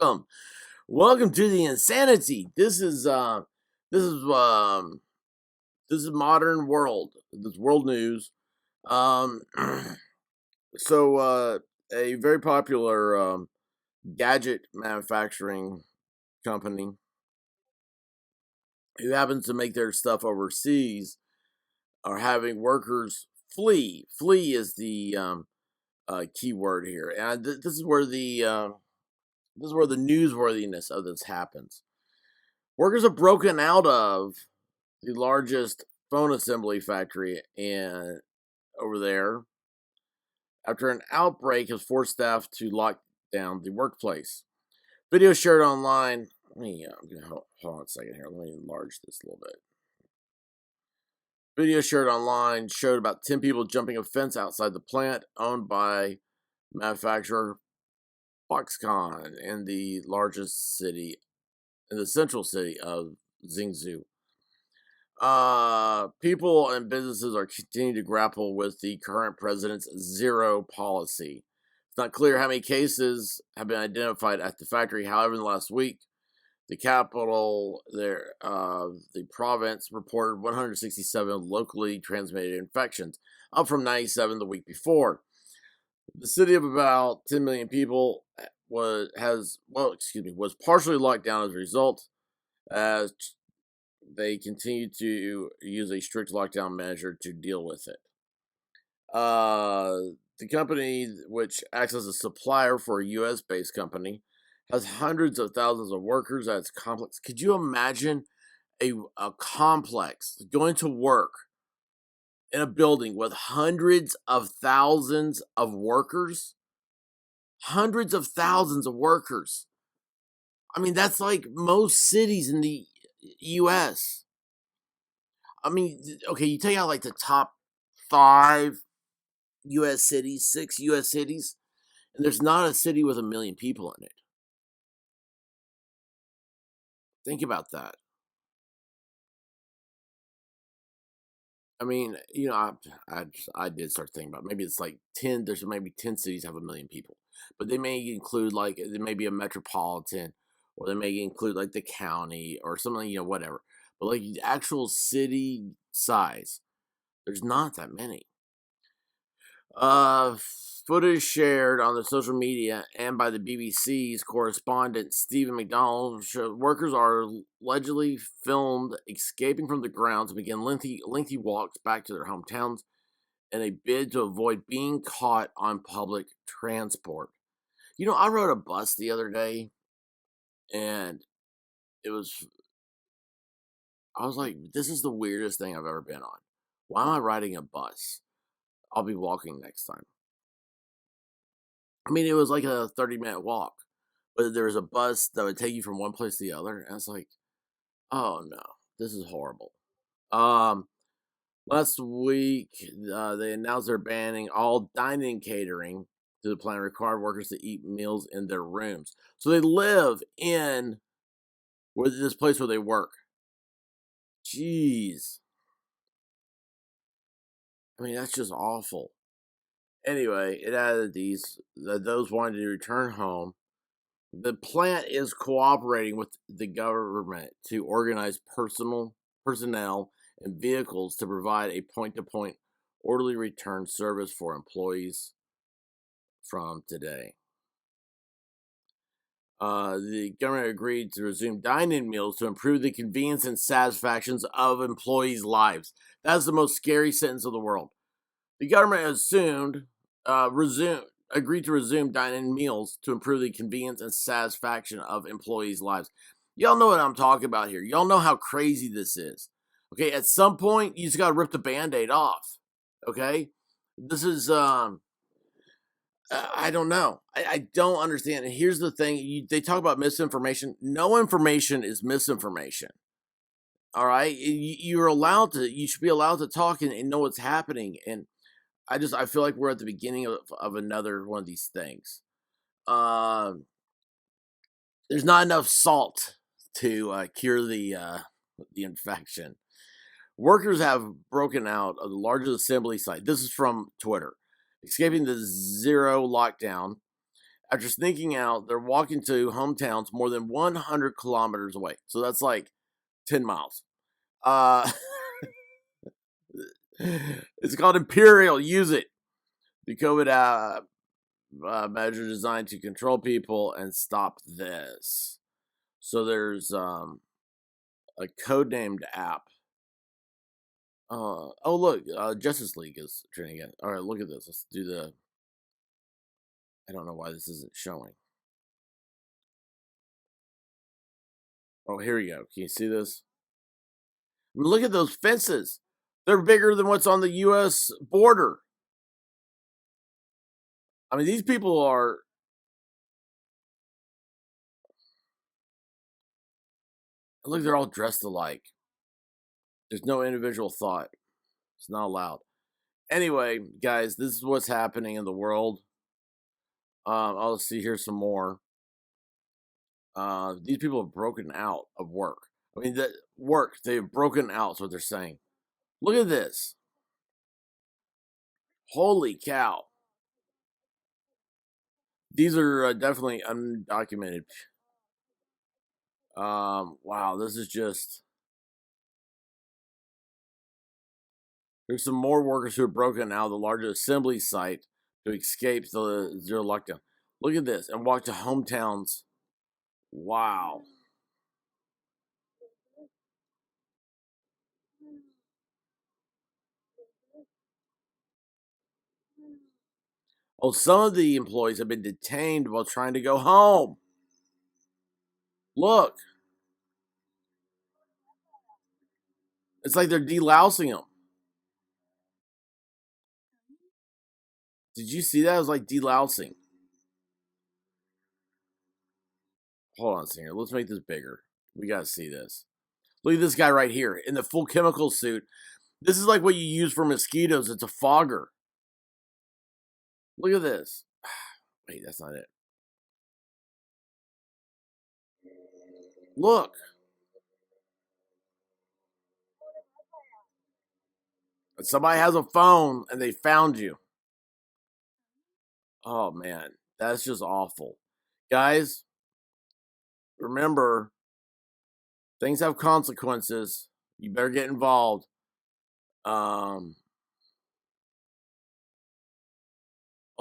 welcome, welcome to the insanity. This is this is modern world. This world news. Um, so a very popular gadget manufacturing company who happens to make their stuff overseas are having workers flee. Flee is the key word here, and this is where the newsworthiness of this happens. Workers have broken out of the largest phone assembly factory in over there after an outbreak has forced staff to lock down the workplace. Video shared online. Hold on a second here. Let me enlarge this a little bit. Video shared online showed about 10 people jumping a fence outside the plant owned by manufacturer Foxconn in the largest city, in the central city of Zhengzhou. People and businesses are continuing to grapple with the current president's zero policy. It's not clear how many cases have been identified at the factory. However, in the last week, the capital there, the province reported 167 locally transmitted infections, up from 97 the week before. The city of about 10 million people was partially locked down as a result, as they continue to use a strict lockdown measure to deal with it. The company, which acts as a supplier for a U.S. based company, has hundreds of thousands of workers at its complex. Could you imagine a complex going to work in a building with hundreds of thousands of workers? Hundreds of thousands of workers. I mean, that's like most cities in the U.S. I mean, okay, you take out like the top 5 U.S. cities, 6 U.S. cities, and there's not a city with 1 million people in it. Think about that. I mean, I did start thinking about maybe it's like 10. There's maybe 10 cities have 1 million people, but they may include like there may be a metropolitan, or they may include like the county or something, whatever. But like the actual city size, there's not that many. Uh, Footage shared on the social media and by the BBC's correspondent Stephen McDonald showed workers are allegedly filmed escaping from the ground to begin lengthy walks back to their hometowns in a bid to avoid being caught on public transport. I rode a bus the other day, and it was I was like, this is the weirdest thing I've ever been on. Why am I riding a bus? I'll be walking next time. I mean, it was like a 30-minute walk, but there was a bus that would take you from one place to the other, and it's like, oh no, this is horrible. Um, Last week, they announced they're banning all dining catering to the plant, required workers to eat meals in their rooms. So they live in this place where they work. Jeez. I mean, that's just awful. Anyway, it added those wanting to return home. The plant is cooperating with the government to organize personnel and vehicles to provide a point-to-point orderly return service for employees from today. The government agreed to resume dine-in meals to improve the convenience and satisfactions of employees' lives. That's the most scary sentence of the world. The government agreed to resume dine-in meals to improve the convenience and satisfaction of employees' lives. Y'all know what I'm talking about here. Y'all know how crazy this is. Okay, at some point, you just got to rip the Band-Aid off. Okay? This is, I don't know. I don't understand. And here's the thing. They talk about misinformation. No information is misinformation. All right? You should be allowed to talk and know what's happening. And I feel like we're at the beginning of another one of these things. There's not enough salt to cure the infection. Workers have broken out of the largest assembly site. This is from Twitter, escaping the zero lockdown After sneaking out, they're walking to hometowns more than 100 kilometers away. So that's like 10 miles. It's called Imperial. Use it. The COVID measure designed to control people and stop this. So there's a codenamed app. Oh look, Justice League is training again. All right, look at this. Let's do the. I don't know why this isn't showing. Oh, here we go. Can you see this? I mean, look at those fences. They're bigger than what's on the U.S. border. I mean, these people are. Look, they're all dressed alike. There's no individual thought. It's not allowed. Anyway, guys, this is what's happening in the world. I'll see here some more. These people have broken out of work. I mean, that work, they've broken out, is what they're saying. Look at this. Holy cow. These are definitely undocumented. Wow, this is just. There's some more workers who have broken out of the largest assembly site to escape the zero lockdown. Look at this and walk to hometowns. Wow. Oh, some of the employees have been detained while trying to go home. Look, it's like they're delousing them. Did you see that? It was like delousing. Hold on a second. Let's make this bigger. We got to see this. Look at this guy right here in the full chemical suit. This is like what you use for mosquitoes. It's a fogger. Look at this. Wait, that's not it. Look. Somebody has a phone and they found you. Oh, man. That's just awful. Guys, remember, things have consequences. You better get involved.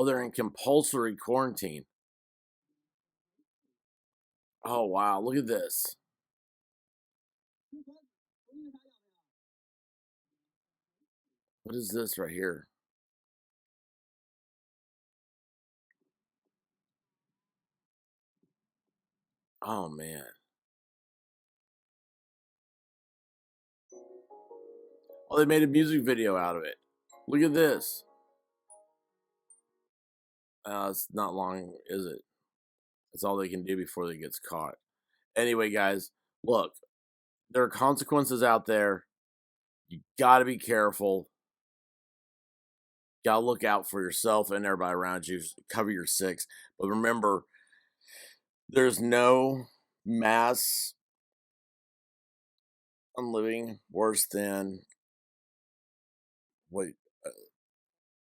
Oh, they're in compulsory quarantine. Oh, wow. Look at this. What is this right here? Oh, man. Oh, they made a music video out of it. Look at this. It's not long, is it? That's all they can do before they gets caught. Anyway, guys, look, there are consequences out there. You got to be careful. Got to look out for yourself and everybody around you. Cover your six. But remember, there's no mass unliving worse than what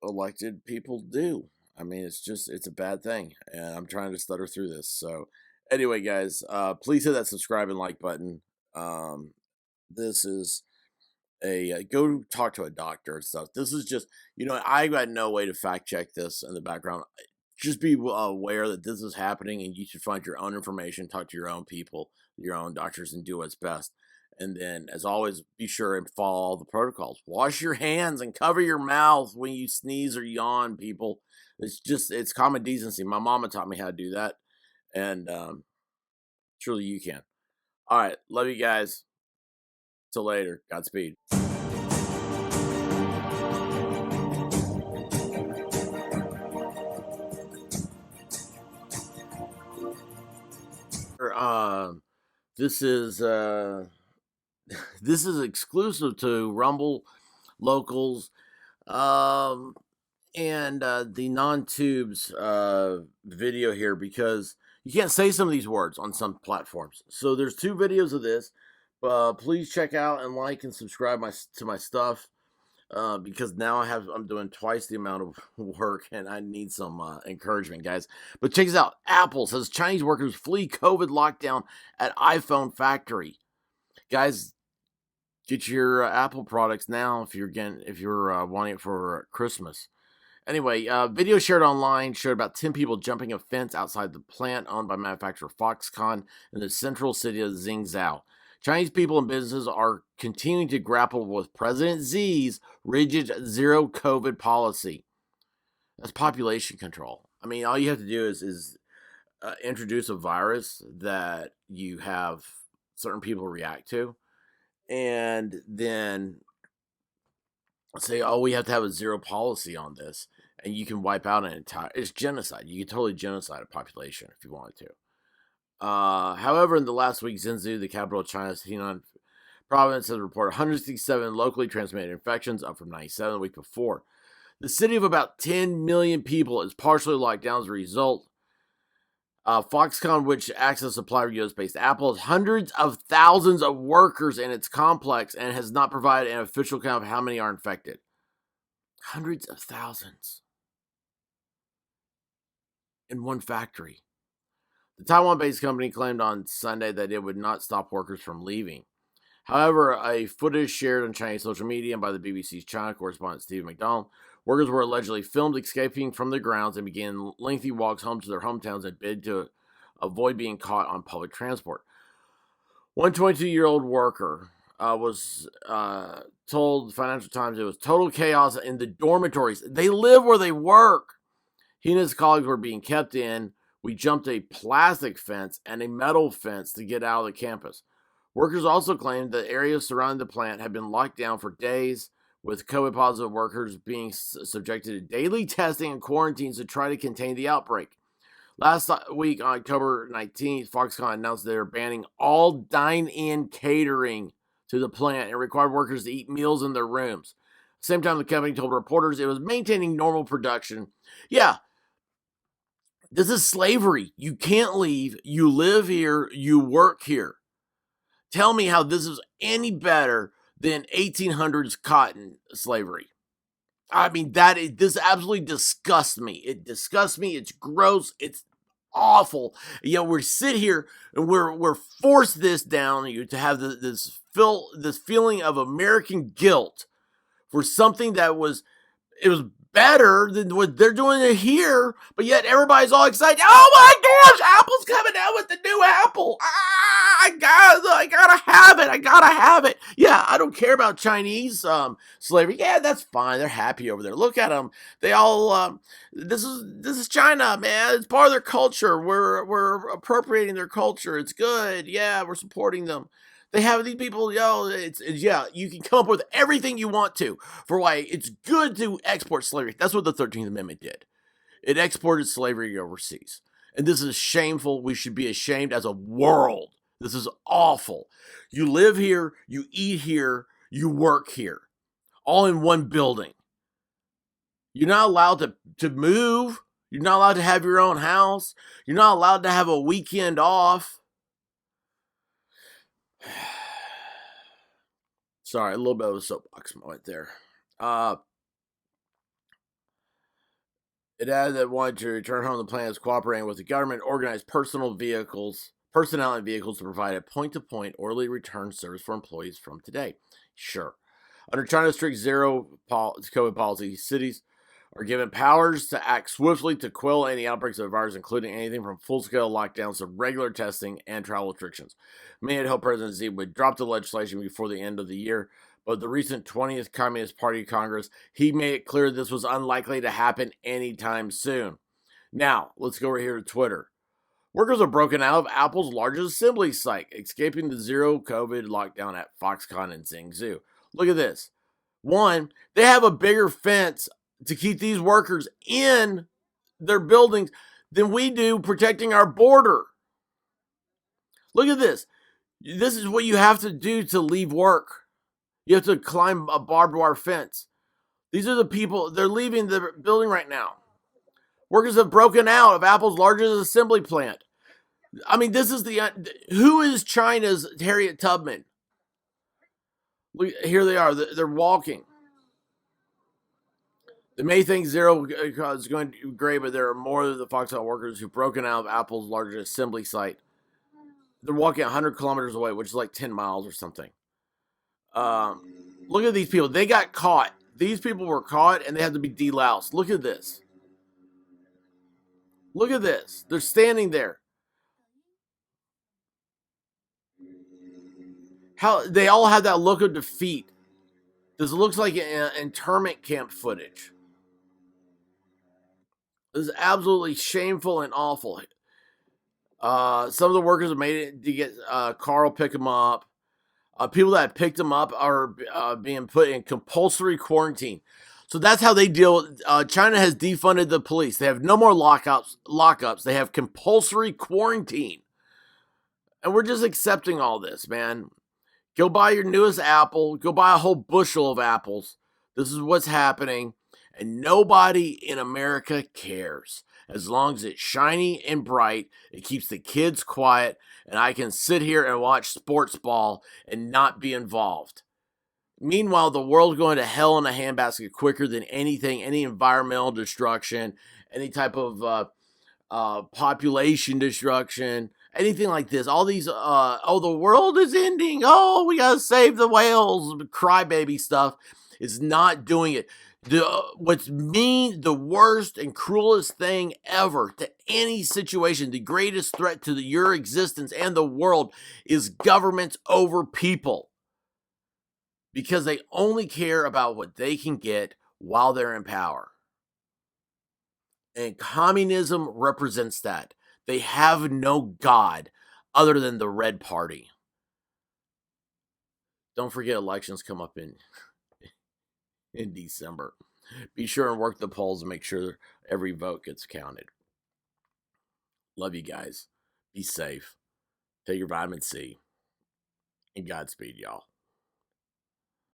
elected people do. I mean, it's a bad thing, and I'm trying to stutter through this. So, anyway, guys, please hit that subscribe and like button. This is go talk to a doctor and stuff. This is just, I got no way to fact check this in the background. Just be aware that this is happening, and you should find your own information, talk to your own people, your own doctors, and do what's best. And then, as always, be sure and follow all the protocols. Wash your hands and cover your mouth when you sneeze or yawn, people. It's common decency. My mama taught me how to do that, and surely you can. All right, love you guys. Till later. Godspeed. This is this is exclusive to Rumble Locals, and the non-tubes video here, because you can't say some of these words on some platforms. So there's 2 videos of this. Please check out and like and subscribe to my stuff. because now I'm doing twice the amount of work and I need some encouragement, guys. But check this out. Apple says Chinese workers flee COVID lockdown at iPhone factory. Guys, get your Apple products now if you're wanting it for Christmas. Anyway, video shared online showed about 10 people jumping a fence outside the plant owned by manufacturer Foxconn in the central city of Xingzhou. Chinese people and businesses are continuing to grapple with President Xi's rigid zero COVID policy. That's population control. I mean, all you have to do is introduce a virus that you have certain people react to, and then say, oh, we have to have a zero policy on this, and you can wipe out an entire. It's genocide. You can totally genocide a population if you wanted to. However, in the last week, Zhengzhou, the capital of China's Henan province, has reported 167 locally transmitted infections, up from 97 the week before. The city of about 10 million people is partially locked down as a result. Foxconn, which acts as a supplier of US-based Apple, has hundreds of thousands of workers in its complex and has not provided an official count of how many are infected. Hundreds of thousands in one factory. The Taiwan-based company claimed on Sunday that it would not stop workers from leaving. However, a footage shared on Chinese social media and by the BBC's China correspondent Stephen McDonald, workers were allegedly filmed escaping from the grounds and began lengthy walks home to their hometowns in bid to avoid being caught on public transport. One 22-year-old worker was told the Financial Times it was total chaos in the dormitories. They live where they work. He and his colleagues were being kept in. We jumped a plastic fence and a metal fence to get out of the campus. Workers also claimed that areas surrounding the plant had been locked down for days, with COVID-positive workers being subjected to daily testing and quarantines to try to contain the outbreak. Last week, on October 19th, Foxconn announced they are banning all dine-in catering to the plant and required workers to eat meals in their rooms. At the same time, the company told reporters it was maintaining normal production. Yeah, this is slavery. You can't leave. You live here. You work here. Tell me how this is any better than 1800s cotton slavery. I mean, this absolutely disgusts me. It disgusts me. It's gross. It's awful. You know, we're sit here and we're forced this down you to have this feeling of American guilt for something that was better than what they're doing here, but yet everybody's all excited. Oh my gosh, Apple's coming out with the new Apple. I gotta have it. I gotta have it. Yeah, I don't care about Chinese slavery. Yeah, that's fine. They're happy over there. Look at them. They all. This is China, man. It's part of their culture. We're appropriating their culture. It's good. Yeah, we're supporting them. They have these people, it's yeah, you can come up with everything you want to for why it's good to export slavery. That's what the 13th Amendment did. It exported slavery overseas. And this is shameful. We should be ashamed as a world. This is awful. You live here, you eat here, you work here, all in one building. You're not allowed to move. You're not allowed to have your own house. You're not allowed to have a weekend off. Sorry, a little bit of a soapbox moment there. It added that wanted to return home. The plan is cooperating with the government, organized personnel and vehicles to provide a point-to-point orderly return service for employees from today. Sure. Under China's strict zero COVID policy, cities are given powers to act swiftly to quell any outbreaks of the virus, including anything from full-scale lockdowns to regular testing and travel restrictions. Many had hoped President Xi would drop the legislation before the end of the year, but the recent 20th Communist Party Congress, he made it clear this was unlikely to happen anytime soon. Now, let's go over here to Twitter. Workers are broken out of Apple's largest assembly site, escaping the zero COVID lockdown at Foxconn in Zhengzhou. Look at this. One, they have a bigger fence to keep these workers in their buildings than we do protecting our border. Look at this. This is what you have to do to leave work. You have to climb a barbed wire fence. These are the people, they're leaving the building right now. Workers have broken out of Apple's largest assembly plant. I mean, this is who is China's Harriet Tubman? Look, here they are. They're walking. They may think zero is going to be great, but there are more of the Foxconn workers who've broken out of Apple's largest assembly site. They're walking 100 kilometers away, which is like 10 miles or something. Look at these people. They got caught. These people were caught and they had to be deloused. Look at this. Look at this. They're standing there. How they all have that look of defeat. This looks like an internment camp footage. This is absolutely shameful and awful. Some of the workers have made it to get Carl pick them up. People that picked them up are being put in compulsory quarantine. So that's how they deal. China has defunded the police. They have no more lockups. They have compulsory quarantine, and we're just accepting all this, man. Go buy your newest apple. Go buy a whole bushel of apples. This is what's happening, and nobody in America cares. As long as it's shiny and bright, it keeps the kids quiet, and I can sit here and watch sports ball and not be involved. Meanwhile, the world's going to hell in a handbasket quicker than anything, any environmental destruction, any type of population destruction, anything like this. All these, the world is ending. Oh, we gotta save the whales, crybaby stuff. Is not doing it. What's the worst and cruelest thing ever to any situation, the greatest threat to your existence and the world is governments over people. Because they only care about what they can get while they're in power. And communism represents that. They have no God other than the Red Party. Don't forget elections come up in December. Be sure and work the polls and make sure every vote gets counted. Love you guys. Be safe. Take your vitamin C. And Godspeed, y'all.